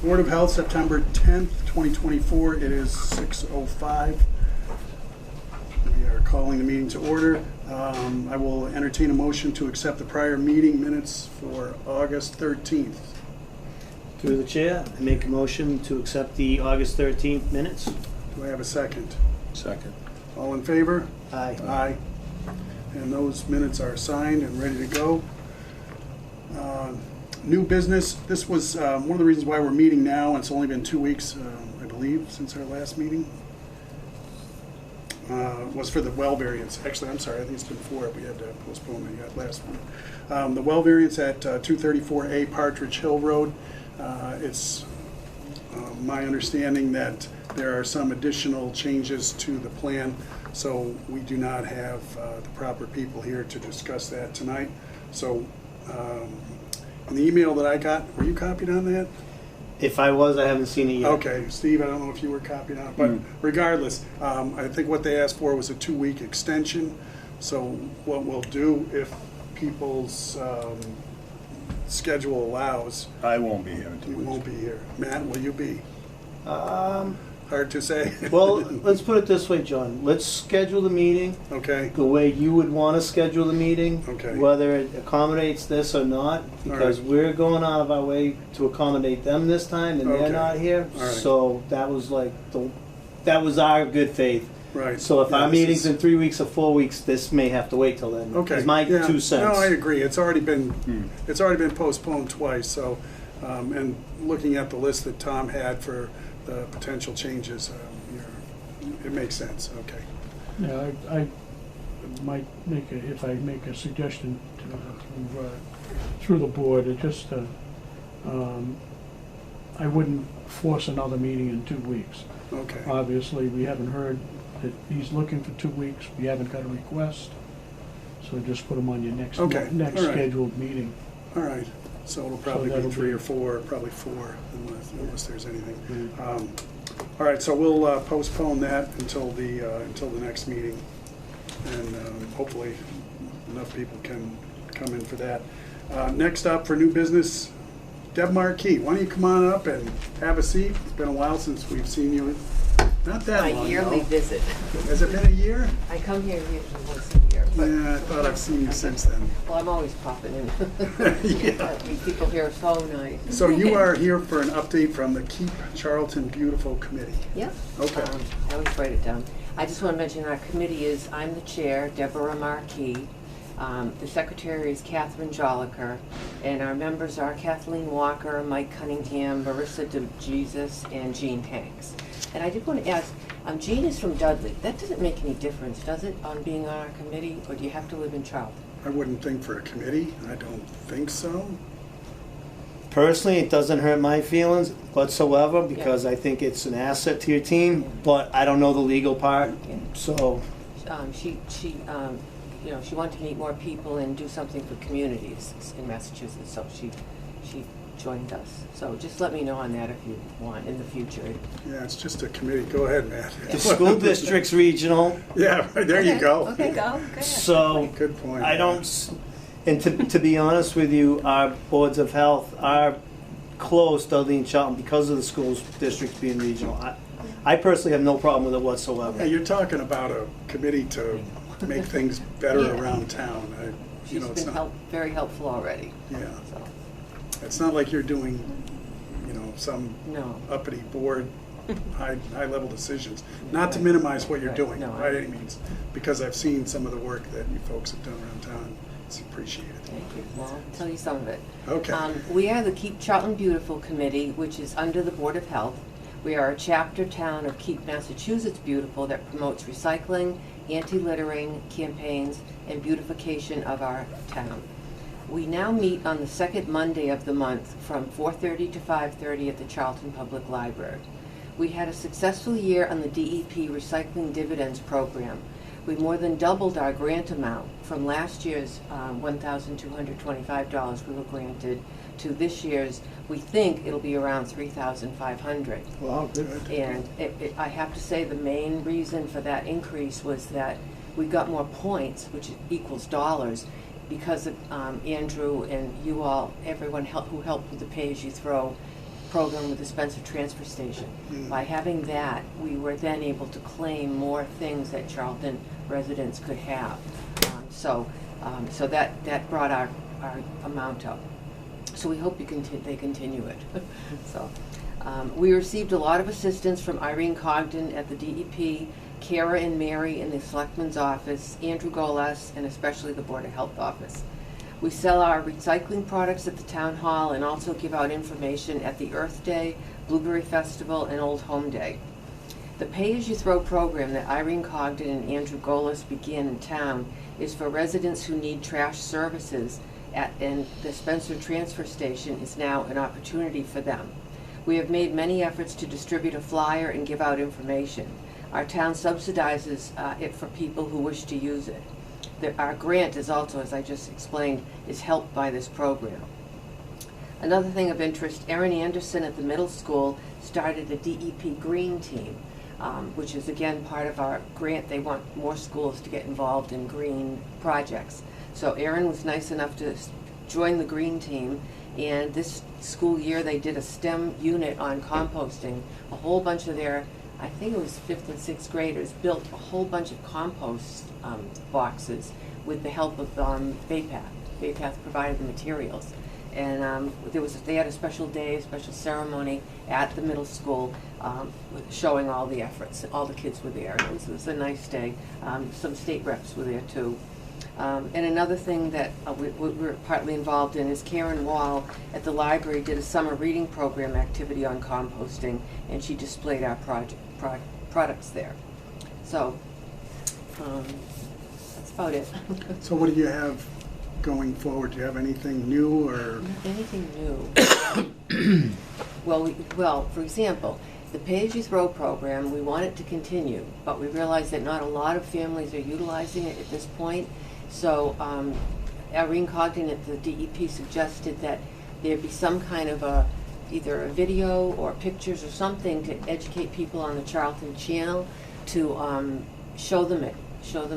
Board of Health, September 10th, 2024. It is 6:05. We are calling the meeting to order. I will entertain a motion to accept the prior meeting minutes for August 13th. Through the chair, I make a motion to accept the August 13th minutes. Do I have a second? Second. All in favor? Aye. Aye. And those minutes are signed and ready to go. New business. This was one of the reasons why we're meeting now. It's only been 2 weeks, I believe, since our last meeting. Was for the well variance. Actually, I'm sorry, I think it's been 4. We had to postpone the last one. The well variance at 234A Partridge Hill Road. It's my understanding that there are some additional changes to the plan, so we do not have the proper people here to discuss that tonight. So in the email that I got, were you copied on that? If I was, I haven't seen it yet. Okay, Steve, I don't know if you were copied on it, but regardless, I think what they asked for was a 2-week extension. So what we'll do, if people's schedule allows, I won't be here in 2 you weeks. won't be here. Matt, will you be? Hard to say. Well, let's put it this way, John. Let's schedule the meeting Okay, the way you would want to schedule the meeting, Okay. whether it accommodates this or not, because right. we're going out of our way to accommodate them this time, and Okay. they're not here. All right. So that was like that was our good faith. right. So if Yeah, our this meeting's is- in 3 weeks or 4 weeks, this may have to wait till then. Okay. Is my yeah. 2 cents. No, I agree. It's already been postponed twice. So, and looking at the list that Tom had for the potential changes, it makes sense. Okay. Yeah, I might make if I make a suggestion through the board, it just, I wouldn't force another meeting in 2 weeks. Okay. Obviously, we haven't heard that he's looking for 2 weeks, we haven't got a request, so just put him on your next, Okay, next all right. scheduled meeting. All right. So it'll probably be that'll 3 be- or 4, probably 4, unless there's anything. Mm. All right. So we'll postpone that until the next meeting, and hopefully enough people can come in for that. Next up for new business, Deb Marquis. Why don't you come on up and have a seat? It's been a while since we've seen you. Not that My long. yearly no? visit. Has it been a year? I come here usually once a year, but Yeah, I thought I've seen you since then. well, I'm always popping in. Yeah. People here are so nice. So you are here for an update from the Keep Charlton Beautiful Committee. Yep. Okay. I always write it down. I just want to mention our committee is, I'm the chair, Deborah Marquis. The secretary is Catherine Joliker, and our members are Kathleen Walker, Mike Cunningham, Marissa DeJesus, and Jean Hanks. And I did want to ask, Jean is from Dudley. That doesn't make any difference, does it, on being on our committee, or do you have to live in Charlton? I wouldn't think for a committee. I don't think so. Personally, it doesn't hurt my feelings whatsoever because I think it's an asset to your team, but I don't know the legal part, Yeah. so. She wanted to meet more people and do something for communities in Massachusetts, so she joined us. So just let me know on that if you want in the future. Yeah, it's just a committee. Go ahead, Matt. The school district's regional, Yeah, right, there you go. Okay, go. Good. so Good point. I don't, and to be honest with you, our boards of health are close, Dudley and Charlton, because of the school districts being regional. I personally have no problem with it Yeah, whatsoever. you're talking about a committee to make things better Yeah. around town. She's It's been not. very helpful already. Yeah, So it's not like you're doing, some no. uppity board, high level decisions. Not to minimize what you're Right, doing no, by any means, because I've seen some of the work that you folks have done around town. It's appreciated. Thank you. Well, I'll tell you some of it. Okay. We are the Keep Charlton Beautiful Committee, which is under the Board of Health. We are a chapter town of Keep Massachusetts Beautiful that promotes recycling, anti-littering campaigns, and beautification of our town. We now meet on the second Monday of the month from 4:30 to 5:30 at the Charlton Public Library. We had a successful year on the DEP Recycling Dividends Program. We more than doubled our grant amount from last year's $1,225 we were granted to this year's. We think it'll be around $3,500. Wow, good. And I have to say the main reason for that increase was that we got more points, which equals dollars, because of Andrew and you all, everyone who helped with the pay-as-you-throw program with the Spencer Transfer Station. By having that, we were then able to claim more things that Charlton residents could have. So that brought our amount up. So we hope they continue it. So we received a lot of assistance from Irene Cogden at the DEP, Kara and Mary in the Selectman's office, Andrew Goles, and especially the Board of Health office. We sell our recycling products at the town hall and also give out information at the Earth Day, Blueberry Festival, and Old Home Day. The Pay-As-You-Throw program that Irene Cogden and Andrew Goles began in town is for residents who need trash services, and the Spencer Transfer Station is now an opportunity for them. We have made many efforts to distribute a flyer and give out information. Our town subsidizes it for people who wish to use it. Our grant is also, as I just explained, is helped by this program. Another thing of interest, Erin Anderson at the middle school started a DEP Green Team, which is again part of our grant. They want more schools to get involved in green projects. So Erin was nice enough to join the Green Team, and this school year they did a STEM unit on composting. A whole bunch of their, I think it was 5th and 6th graders, built a whole bunch of compost boxes with the help of Baypath. Baypath provided the materials. And they had a special day, a special ceremony at the middle school showing all the efforts. All the kids were there. It was a nice day. Some state reps were there too. And another thing that we're partly involved in is Karen Wall at the library did a summer reading program activity on composting, and she displayed our products there. So that's about it. So what do you have going forward? Do you have anything new or? Not anything new. Well, for example, the Pay-As-You-Throw program, we want it to continue, but we realize that not a lot of families are utilizing it at this point. So Irene Cogden at the DEP suggested that there be some kind of either a video or pictures or something to educate people on the Charlton channel to show them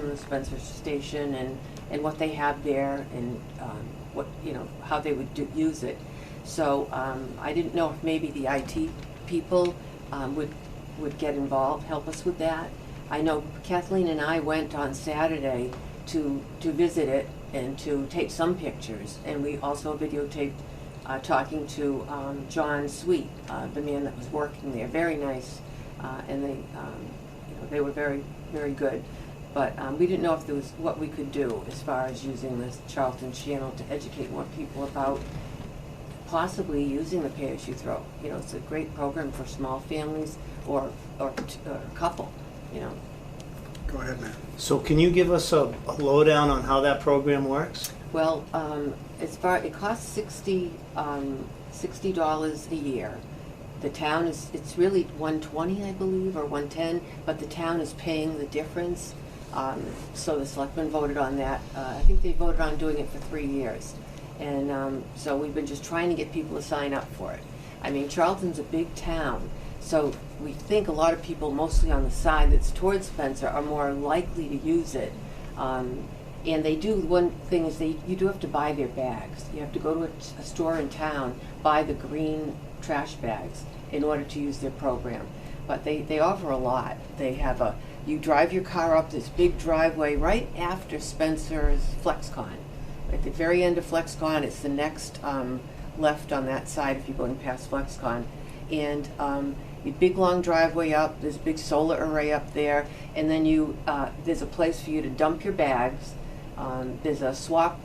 the Spencer Station and what they have there and how they would use it. So I didn't know if maybe the IT people would get involved, help us with that. I know Kathleen and I went on Saturday to visit it and to take some pictures, and we also videotaped talking to John Sweet, the man that was working there. Very nice, and they were very, very good. But we didn't know if there was what we could do as far as using this Charlton channel to educate more people about possibly using the Pay-As-You-Throw. It's a great program for small families or a couple. Go ahead, Matt. So can you give us a lowdown on how that program works? Well, it costs $60 a year. The town it's really $120, I believe, or $110, but the town is paying the difference. So the selectmen voted on that. I think they voted on doing it for 3 years. And so we've been just trying to get people to sign up for it. I mean, Charlton's a big town, so we think a lot of people, mostly on the side that's towards Spencer, are more likely to use it. And they do, one thing is you do have to buy their bags. You have to go to a store in town, buy the green trash bags in order to use their program. But they offer a lot. They have you drive your car up this big driveway right after Spencer's FlexCon. At the very end of FlexCon, it's the next left on that side if you're going past FlexCon. And your big long driveway up, there's a big solar array up there, and then there's a place for you to dump your bags. There's a swap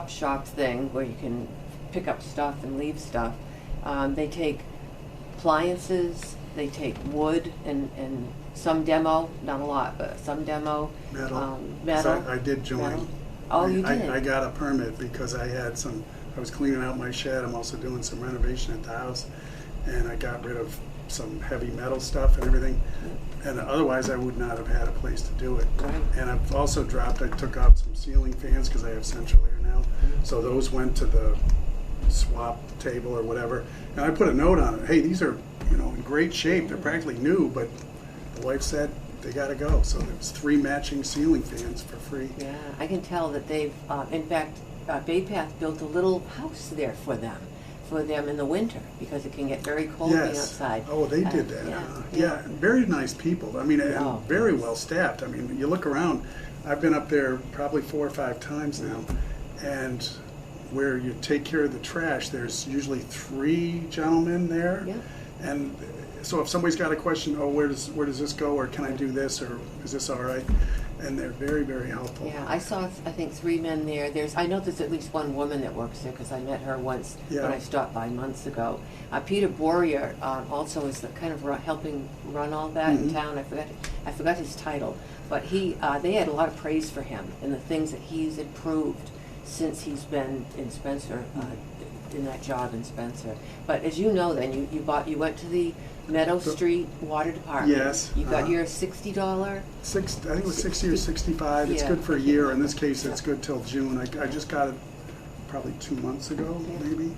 shop thing where you can pick up stuff and leave stuff. They take appliances, they take wood and some demo, not a lot, but some demo. Metal. Metal. I did join. Metal. Oh, you did? I got a permit because I was cleaning out my shed. I'm also doing some renovation at the house, and I got rid of some heavy metal stuff and everything. And otherwise I would not have had a place to do it. Right. And I've also I took out some ceiling fans because I have central air now. So those went to the swap table or whatever. And I put a note on it. Hey, these are in great shape. They're practically new, but the wife said they got to go. So there was 3 matching ceiling fans for free. Yeah, I can tell that they've, in fact, Baypath built a little house there for them, for them in the winter, because it can get very cold being outside. Oh, they did that. Yeah, Yeah, very nice people. I mean, and Oh, very yes. well staffed. I mean, you look around, I've been up there probably 4 or 5 times now, and where you take care of the trash, there's usually 3 gentlemen there. Yeah. And so if somebody's got a question, oh, where does this go, or can I do this, or is this all right? And they're very, very helpful. Yeah, I saw, I think, 3 men there. I know there's at least one woman that works there, because I met her once Yeah. when I stopped by months ago. Peter Boria also is the kind of helping run all that in Mhm. town. I forgot his title, but they had a lot of praise for him and the things that he's improved since he's been in Spencer, in that job in Spencer. But as you know, then you went to the Meadow Street Water Department. Yes, You got uh-huh. your $60. I think it was 60 or 65. It's Yeah. good for a year. In this case, it's good till June. I just got it probably 2 months ago, Yeah. maybe.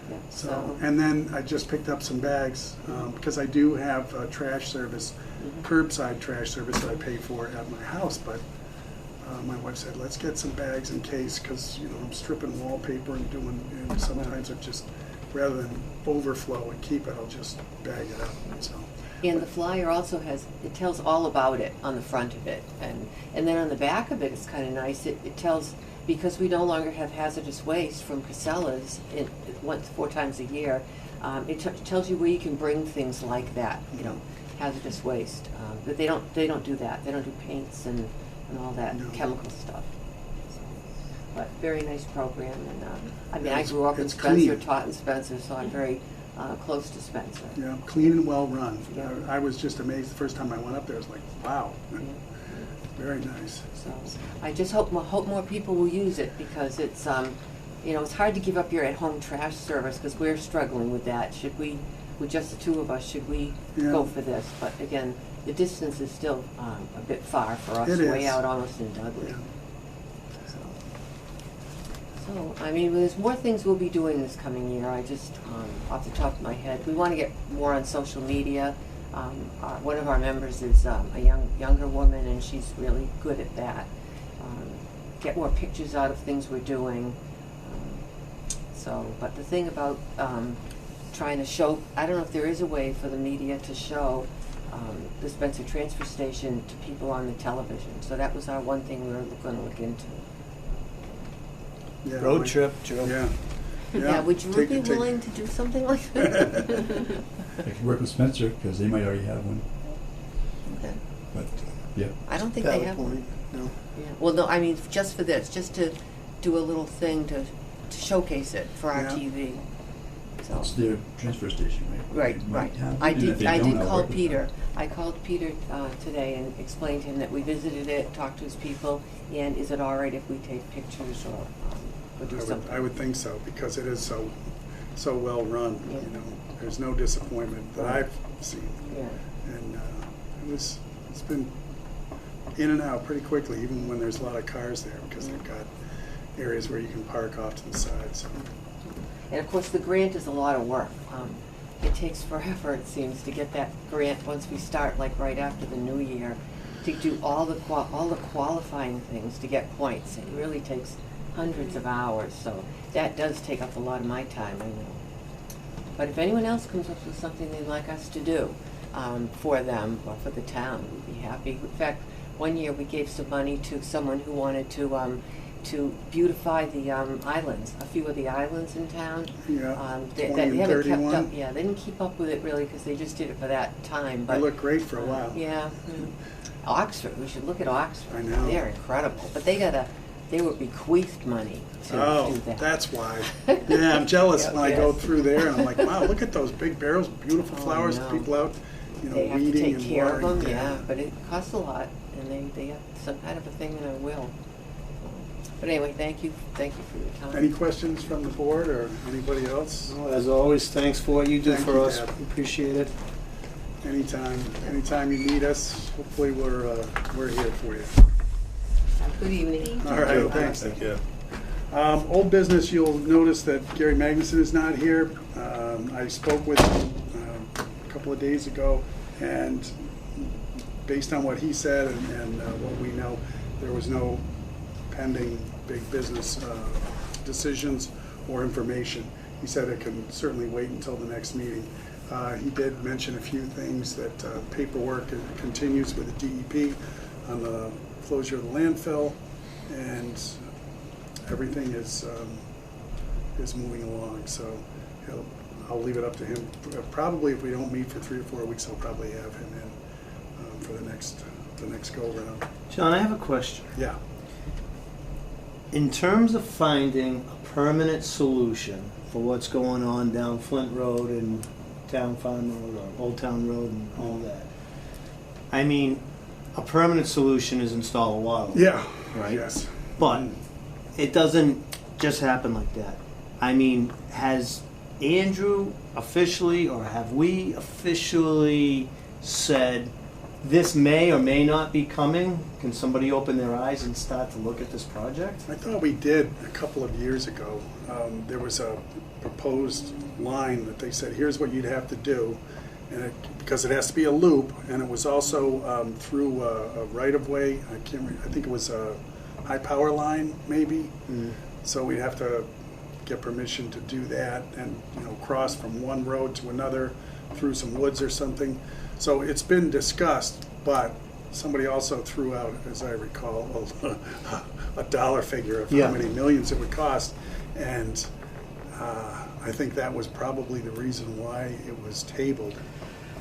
Yeah, So, and then I just picked up some bags, because I do have a trash service, curbside trash service that I pay for at my house, but my wife said, let's get some bags in case, because, I'm stripping wallpaper and and sometimes it just, rather than overflow and keep it, I'll just bag it up, so. And the flyer also it tells all about it on the front of it. And then on the back of it, it's kind of nice. It tells, because we no longer have hazardous waste from Casella's 4 times a year, it tells you where you can bring things like that, hazardous waste. But they don't do that. They don't do paints and all that No. chemical stuff. So, but very nice program. And I mean, I It's- grew up in it's Spencer, clean. taught in Spencer, so I'm very close to Spencer. Yeah, clean and well run. Yeah. I was just amazed the first time I went up there. I was like, wow, Yeah. very nice. So I just hope more people will use it, because it's it's hard to give up your at-home trash service, because we're struggling with that. Should we, with just the 2 of us, should we Yeah. go for this? But again, the distance is still a bit far for us, It way is. out almost in Dudley. Yeah. So, I mean, there's more things we'll be doing this coming year. I just, off the top of my head, we want to get more on social media. One of our members is a younger woman, and she's really good at that. Get more pictures out of things we're doing. But the thing about trying to show, I don't know if there is a way for the media to show the Spencer Transfer Station to people on the television. So that was our one thing we were going to look into. Yeah, Road like- trip, Joe. Yeah. Yeah, would you Take- be take- willing to do something like that? I could work with Spencer, because they might already have one, Okay. but, yeah. I don't think they Valid have one. point. No. Yeah. Well, no, I mean, just for this, just to do a little thing to showcase it for our Yeah. TV. So, It's their transfer station, right? right, They might right. have I it, and if did, they I don't, did I'll call work with them. Peter. I called Peter today and explained to him that we visited it, talked to his people, and is it all right if we take pictures or do something? I would think so, because it is so well run, Yeah. There's no disappointment that I've seen. Yeah. And it's been in and out pretty quickly, even when there's a lot of cars there, because they've got areas where you can park off to the side, so. And of course, the grant is a lot of work. It takes forever, it seems, to get that grant once we start, like right after the new year, to do all the qualifying things to get points. It really takes hundreds of hours, so that does take up a lot of my time, I know. But if anyone else comes up with something they'd like us to do for them or for the town, we'd be happy. In fact, one year we gave some money to someone who wanted to beautify the islands, a few of the islands in town. Yeah, They 20 and haven't kept 31. up. Yeah, they didn't keep up with it really, because they just did it for that time. They But look great for a while. yeah, Oxford. We should look at Oxford. I know. They're incredible, but they were bequeathed money to Oh, do that. that's why. Yeah, I'm jealous Yeah, when I go yes. through there, and I'm like, wow, look at those big barrels, beautiful Oh, I flowers, know. people out, They have to weeding take and care of watering. them, yeah, but it costs a lot, and they have some kind of a thing in their will. But anyway, thank you for your time. Any questions from the board or anybody else? No, as always, thanks for what you do Thank for you, us. Deb. Appreciate it. Anytime you need us, hopefully we're here for you. Have a good evening. All right, thanks. Thank you. Old business, you'll notice that Gary Magnuson is not here. I spoke with him a couple of days ago, and based on what he said and what we know, there was no pending big business decisions or information. he said it can certainly wait until the next meeting. He did mention a few things that paperwork continues with the DEP on the closure of the landfill, and everything is moving along. So I'll leave it up to him. Probably if we don't meet for 3 or 4 weeks, I'll probably have him in for the next go around. John, I have a question. Yeah. In terms of finding a permanent solution for what's going on down Flint Road and Town Farm Road or Old Town Road and all that, I mean, a permanent solution is install a water line, Yeah. right? Yes. But it doesn't just happen like that. I mean, has Andrew officially, or have we officially said this may or may not be coming? Can somebody open their eyes and start to look at this project? I thought we did a couple of years ago. There was a proposed line that they said, here's what you'd have to do, and because it has to be a loop, and it was also through a right-of-way. I think it was a high power line, maybe. So we'd have to get permission to do that, and cross from one road to another through some woods or something. So it's been discussed, but somebody also threw out, as I recall, a dollar figure of Yeah. how many millions it would cost, and I think that was probably the reason why it was tabled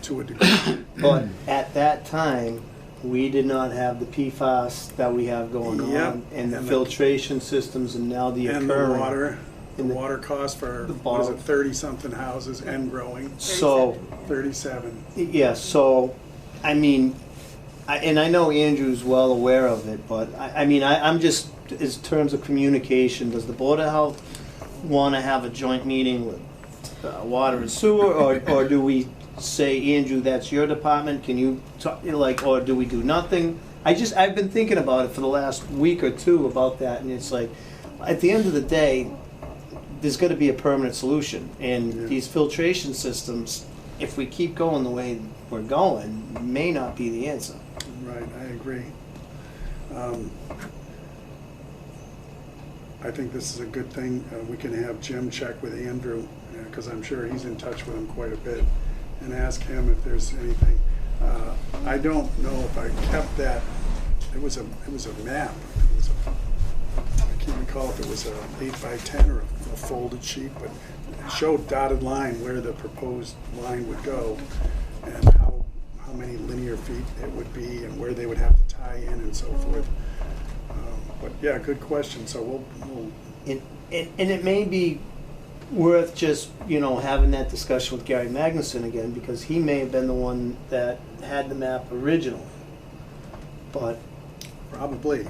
to a degree. But at that time, we did not have the PFAS that we have going Yep. on, and the And the- filtration systems, and now the And the occurring. water, the And the- water cost for, the what is bog. it, 30-something houses and growing, So, 37. yeah, so, I mean, and I know Andrew's well aware of it, but I'm just, in terms of communication, does the Board of Health want to have a joint meeting with water and sewer, or do we say, Andrew, that's your department, can you talk, or do we do nothing? I've been thinking about it for the last week or two about that, and it's like, at the end of the day, there's got to be a permanent solution, and Yeah. these filtration systems, if we keep going the way we're going, may not be the answer. Right, I agree. I think this is a good thing. We can have Jim check with Andrew, because I'm sure he's in touch with him quite a bit, and ask him if there's anything. I don't know if I kept that. It was a map. I can't recall if it was a 8x10 or a folded sheet, but it showed dotted line where the proposed line would go, and how many linear feet it would be, and where they would have to tie in and so forth. But yeah, good question. So we'll And it may be worth just, having that discussion with Gary Magnuson again, because he may have been the one that had the map originally. But probably.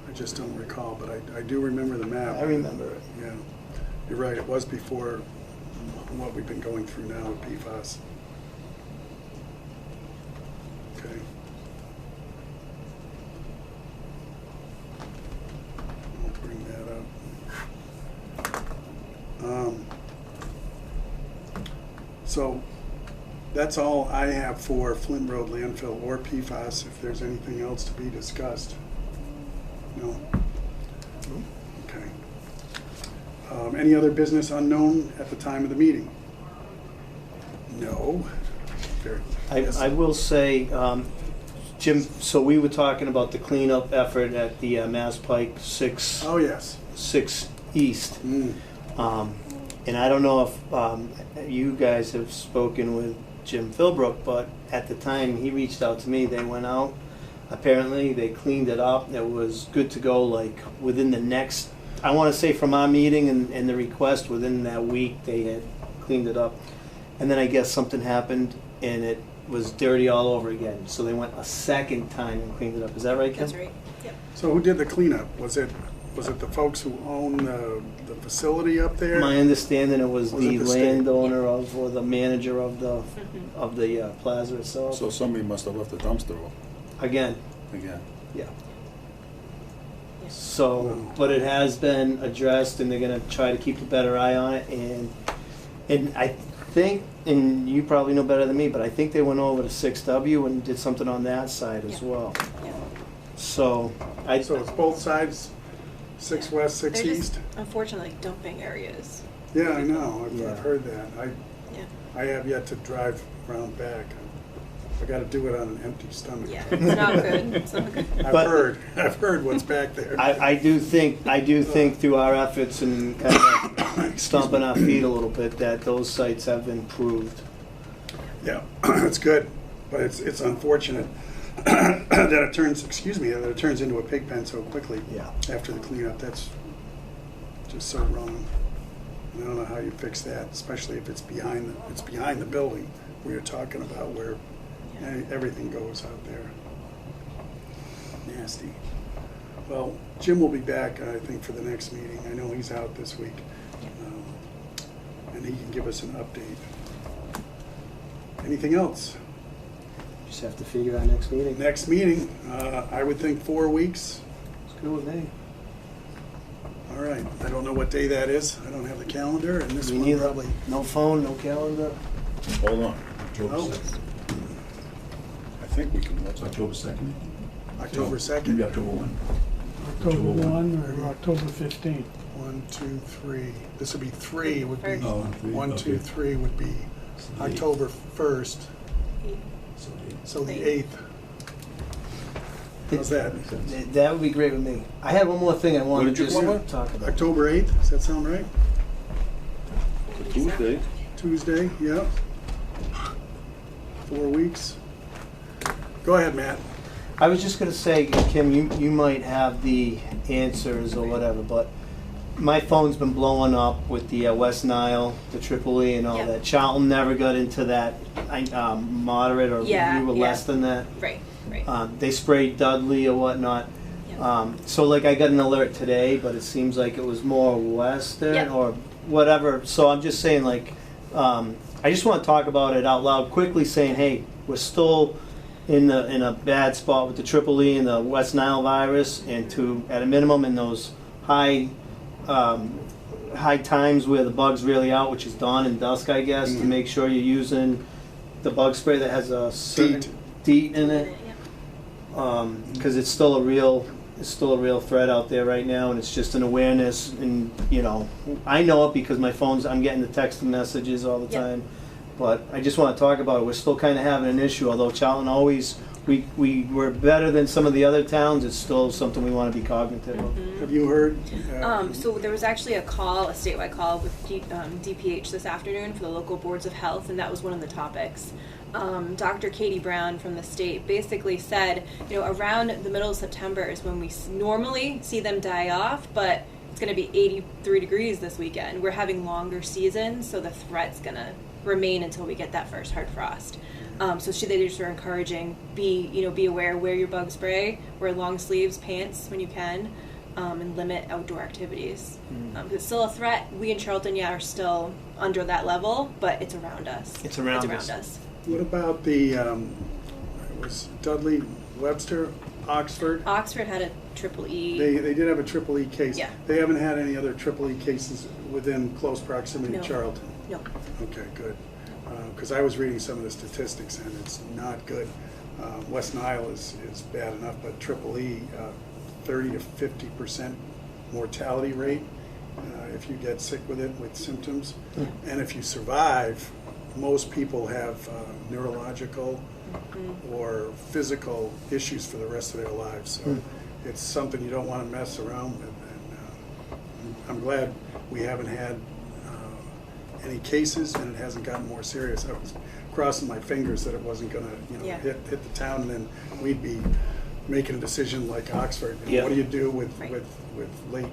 I just don't recall, but I do remember the map. I remember it. Yeah, you're right. It was before what we've been going through now with PFAS. Okay. I'll bring that up. So that's all I have for Flint Road landfill or PFAS. If there's anything else to be discussed. No? Okay. Any other business unknown at the time of the meeting? No. Very- yes. I will say, Jim, so we were talking about the cleanup effort at the Mass Pike 6 Oh, yes. East. Mm. And I don't know if you guys have spoken with Jim Philbrook, but at the time he reached out to me, they went out. Apparently, they cleaned it up. It was good to go, like, within the next, I want to say from our meeting and the request, within that week, they had cleaned it up. And then I guess something happened, and it was dirty all over again. So they went a second time and cleaned it up. Is that right, Kim? That's right, yep. So who did the cleanup? Was it the folks who own the facility up there? My understanding, it was Was it the the state? landowner or the manager of the plaza itself. So somebody must have left the dumpster off Again, again. yeah. Yeah. So, but it has been addressed, and they're gonna try to keep a better eye on it, and I think, and you probably know better than me, but I think they went over to 6W and did something on that side as Yeah. well. Yeah. So, So it's both sides, 6 West, 6 They're East? just, unfortunately, dumping areas. Yeah, I know, Yeah. I've heard that. Yeah. I have yet to drive around back. I gotta do it on an empty stomach. Yeah, it's not good. It's not good. I've heard what's back there. I do think through our efforts and kind of stomping our feet a little bit, that those sites have improved. Yeah, it's good, but it's unfortunate that it turns into a pig pen so quickly. Yeah. After the cleanup, that's just so wrong. I don't know how you fix that, especially if it's behind the building where you're talking about, where everything goes out there. Nasty. Well, Jim will be back, I think, for the next meeting. I know he's out this week. And he can give us an update. Anything else? Just have to figure out next meeting. Next meeting, I would think 4 weeks. It's good with me. All right. I don't know what day that is. I don't have the calendar, and this Me one neither. probably. No phone, no calendar. Hold on. October Oh. 6th. I think we can look. It's October 2nd? October Maybe 2nd. October 1. October October 1 or October 15th. 1, 2, 3. This would be 3. Would be Oh, 3. 1, 2, okay. 3 would be So the October 1st. So the So the The 8th. How's that? makes sense. That would be great with me. I had one more thing I wanted did you to come just with? talk about. October 8th. Does that sound right? Tuesday. Tuesday. Yeah. 4 weeks. Go ahead, Matt. I was just gonna say, Kim, you might have the answers or whatever, but my phone's been blowing up with the West Nile, the Triple E and all Yeah. that. Charlton never got into that moderate, or Yeah, you were yeah. less than that. Right, right. They sprayed Dudley or whatnot. Yeah. So like I got an alert today, but it seems like it was more western Yeah. or whatever. So I'm just saying, like, I just want to talk about it out loud quickly, saying, hey, we're still in a bad spot with the Triple E and the West Nile virus, and to at a minimum in those high times where the bug's really out, which is dawn and dusk, I guess, to Mhm. make sure you're using the bug spray that has a certain DEET in it. Yeah. Because it's still a real threat out there right now, and it's just an awareness. And I know it because I'm getting the text messages all the Yeah. time. But I just want to talk about it. We're still kind of having an issue, although Charlton always we were better than some of the other towns. It's still something we want to be cognitive of. Have you heard? So there was actually a statewide call with DPH this afternoon for the local boards of health, and that was one of the topics. Dr. Katie Brown from the state basically said, around the middle of September is when we normally see them die off, but it's going to be 83 degrees this weekend. We're having longer seasons, so the threat's going to remain until we get that first hard frost. So they just are encouraging, be aware, wear your bug spray, wear long sleeves, pants when you can, and limit outdoor activities. It's still a threat. We in Charlton, are still under that level, but it's around us. It's around us. What about the? It was Dudley, Webster, Oxford. Oxford had a triple E. They did have a Triple E case. Yeah. They haven't had any other Triple E cases within close proximity No. of Charlton. No. Okay, good. Because I was reading some of the statistics, and it's not good. West Nile is bad enough, but Triple E, 30 to 50% mortality rate if you get sick with it with symptoms. And if you survive, most people have neurological or physical issues for the rest of their lives. So it's something you don't want to mess around with. And I'm glad we haven't had any cases, and it hasn't gotten more serious. I was crossing my fingers that it wasn't going to, Yeah. hit the town, and then we'd be making a decision like Oxford. Yeah. What do you do with Right. with late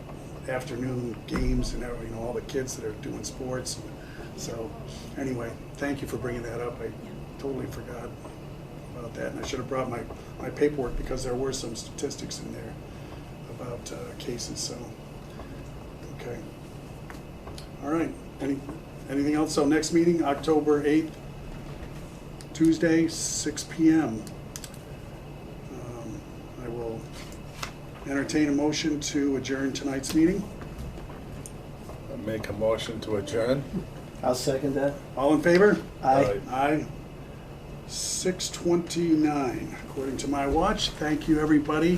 afternoon games and all the kids that are doing sports? So anyway, thank you for bringing that up. I totally forgot about that, and I should have brought my paperwork because there were some statistics in there about cases. So okay, all right. Anything else? So next meeting, October 8th, Tuesday, 6 p.m. I will entertain a motion to adjourn tonight's meeting. I make a motion to adjourn. I'll second that. All in favor? Aye. Aye. 6:29, according to my watch. Thank you, everybody.